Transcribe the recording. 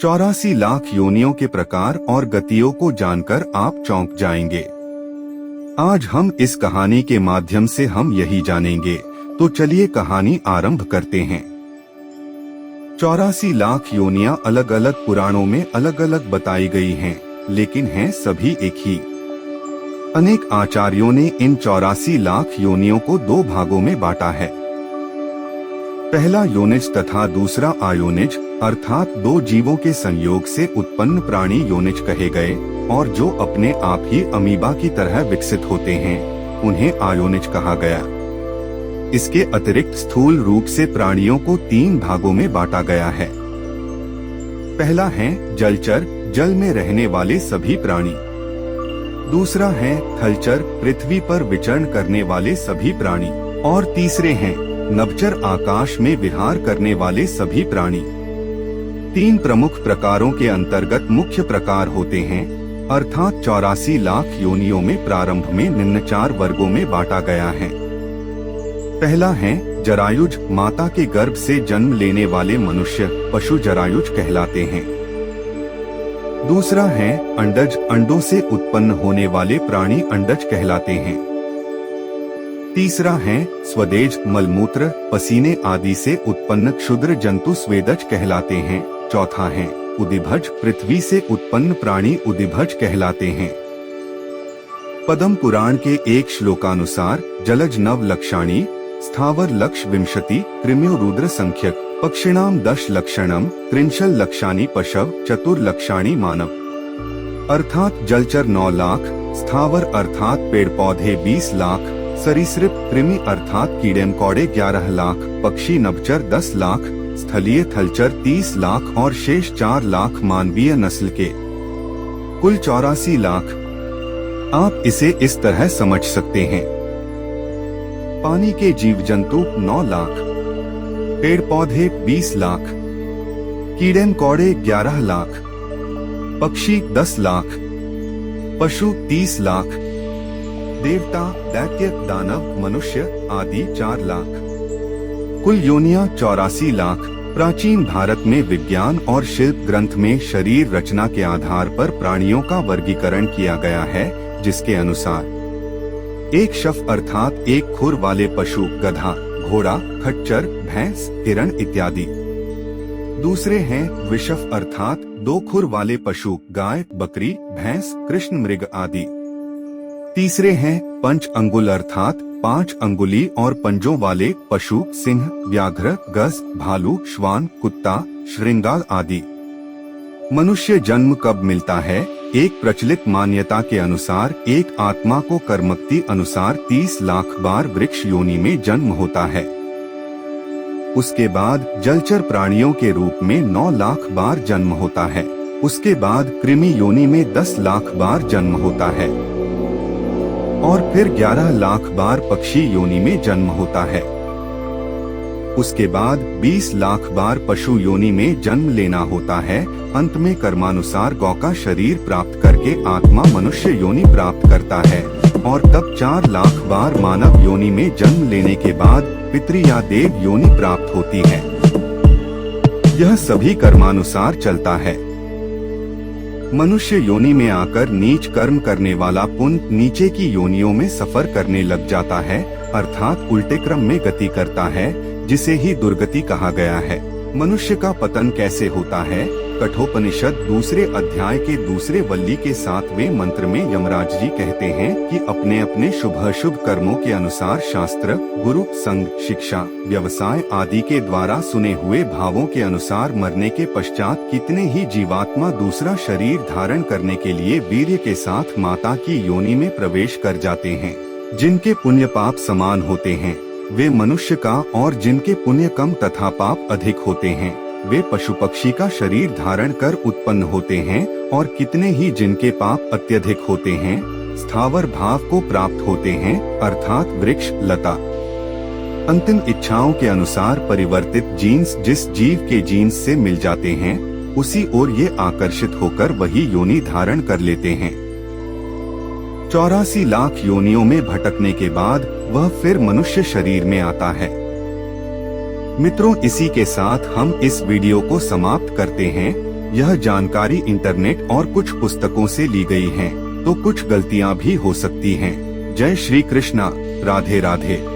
84 लाख योनियों के प्रकार और गतियों को जानकर आप चौंक जाएंगे। आज हम इस कहानी के माध्यम से हम यही जानेंगे, तो चलिए कहानी आरंभ करते हैं। 84 लाख योनियां अलग अलग पुराणों में अलग अलग बताई गई हैं, लेकिन हैं सभी एक ही। अनेक आचार्यों ने इन 84 लाख योनियों को दो भागों में बांटा है। पहला योनिज तथा दूसरा अयोनिज, अर्थात दो जीवों के संयोग से उत्पन्न प्राणी योनिज कहे गए, और जो अपने आप ही अमीबा की तरह विकसित होते हैं उन्हें अयोनिज कहा गया। इसके अतिरिक्त स्थूल रूप से प्राणियों को तीन भागों में बांटा गया है। पहला है जलचर, जल में रहने वाले सभी प्राणी। दूसरा है थलचर, पृथ्वी पर विचरण करने वाले सभी प्राणी। और तीसरे हैं नभचर, आकाश में विहार करने वाले सभी प्राणी। तीन प्रमुख प्रकारों के अंतर्गत मुख्य प्रकार होते हैं, अर्थात 84 लाख योनियों में प्रारंभ में निम्न 4 वर्गों में बांटा गया है। पहला है जरायुज, माता के गर्भ से जन्म लेने वाले मनुष्य पशु जरायुज कहलाते हैं। दूसरा है अंडज, अंडों से उत्पन्न होने वाले प्राणी अंडज कहलाते हैं। तीसरा है स्वदेज, मलमूत्र पसीने आदि से उत्पन्न क्षुद्र जंतु स्वेदज कहलाते हैं। चौथा है उदिभज, पृथ्वी से उत्पन्न प्राणी उदिभज कहलाते हैं। पद्म पुराण के एक श्लोकानुसार जलज नव लक्षाणी, स्थावर लक्ष विंशति, कृम्यो रुद्र संख्यक, पक्षिणाम 10 लक्षणम, त्रिंशल लक्षाणी पशव, चतुर्लक्षाणी मानव। अर्थात जलचर 9 लाख, स्थावर अर्थात पेड़ पौधे 20 लाख, सरीसृप कृमि अर्थात कीड़े मकोड़े 11 लाख, पक्षी नभचर 10 लाख, स्थलीय थलचर 30 लाख और शेष 4 लाख मानवीय नस्ल के, कुल 84 लाख। आप इसे इस तरह समझ सकते हैं। पानी के जीव जंतु 9 लाख, पेड़ पौधे 20 लाख, कीड़े मकोड़े 11 लाख, पक्षी 10 लाख, पशु 30 लाख, देवता, दैत्य, दानव, मनुष्य आदि 4 लाख। कुल योनियां 84 लाख। प्राचीन भारत में विज्ञान और शिल्प ग्रंथ में शरीर रचना के आधार पर प्राणियों का वर्गीकरण किया गया है, जिसके अनुसार एक शफ अर्थात एक खुर वाले पशु गधा, घोड़ा, खच्चर, भैंस, हिरण इत्यादि। दूसरे हैं द्विशफ अर्थात 2 खुर वाले पशु गाय, बकरी, भैंस, कृष्ण मृग आदि। तीसरे हैं पंच अंगुल अर्थात 5 अंगुली और पंजों वाले पशु सिंह, व्याघ्र, गज, भालू, श्वान, कुत्ता, श्रृंगाल आदि। मनुष्य जन्म कब मिलता है? एक प्रचलित मान्यता के अनुसार एक आत्मा को कर्मक्ति अनुसार 30 लाख बार वृक्ष योनि में जन्म होता है। उसके बाद जलचर प्राणियों के रूप में 9 लाख बार जन्म होता है। उसके बाद कृमि योनि में 10 लाख बार जन्म होता है और फिर 11 लाख बार पक्षी योनि में जन्म होता है। उसके बाद 20 लाख बार पशु योनि में जन्म लेना होता है। अंत में कर्मानुसार गौ का शरीर प्राप्त करके आत्मा मनुष्य योनि प्राप्त करता है और तब 4 लाख बार मानव योनि में जन्म लेने के बाद पितृ या देव योनि प्राप्त होती है। यह सभी कर्मानुसार चलता है। मनुष्य योनि में आकर नीच कर्म करने वाला पुण्य नीचे की योनियों में सफर करने लग जाता है, अर्थात उल्टे क्रम में गति करता है, जिसे ही दुर्गति कहा गया है। मनुष्य का पतन कैसे होता है? कठोपनिषद दूसरे अध्याय के दूसरे वल्ली के 7वें मंत्र में यमराज जी कहते हैं कि अपने अपने शुभ अशुभ कर्मों के अनुसार शास्त्र, गुरु, संग, शिक्षा, व्यवसाय आदि के द्वारा सुने हुए भावों के अनुसार मरने के पश्चात कितने ही जीवात्मा दूसरा शरीर धारण करने के लिए वीर्य के साथ माता की योनि में प्रवेश कर जाते हैं। जिनके पुण्य पाप समान होते हैं वे मनुष्य का, और जिनके पुण्य कम तथा पाप अधिक होते हैं वे पशु पक्षी का शरीर धारण कर उत्पन्न होते हैं, और कितने ही जिनके पाप अत्यधिक होते हैं स्थावर भाव को प्राप्त होते हैं, अर्थात वृक्ष, लता। अंतिम इच्छाओं के अनुसार परिवर्तित जीन्स जिस जीव के जीन्स से मिल जाते हैं उसी ओर ये आकर्षित होकर वही योनि धारण कर लेते हैं। 84 लाख योनियों में भटकने के बाद वह फिर मनुष्य शरीर में आता है। मित्रों, इसी के साथ हम इस वीडियो को समाप्त करते हैं। यह जानकारी इंटरनेट और कुछ पुस्तकों से ली गई है, तो कुछ गलतियाँ भी हो सकती हैं। जय श्री कृष्णा, राधे राधे।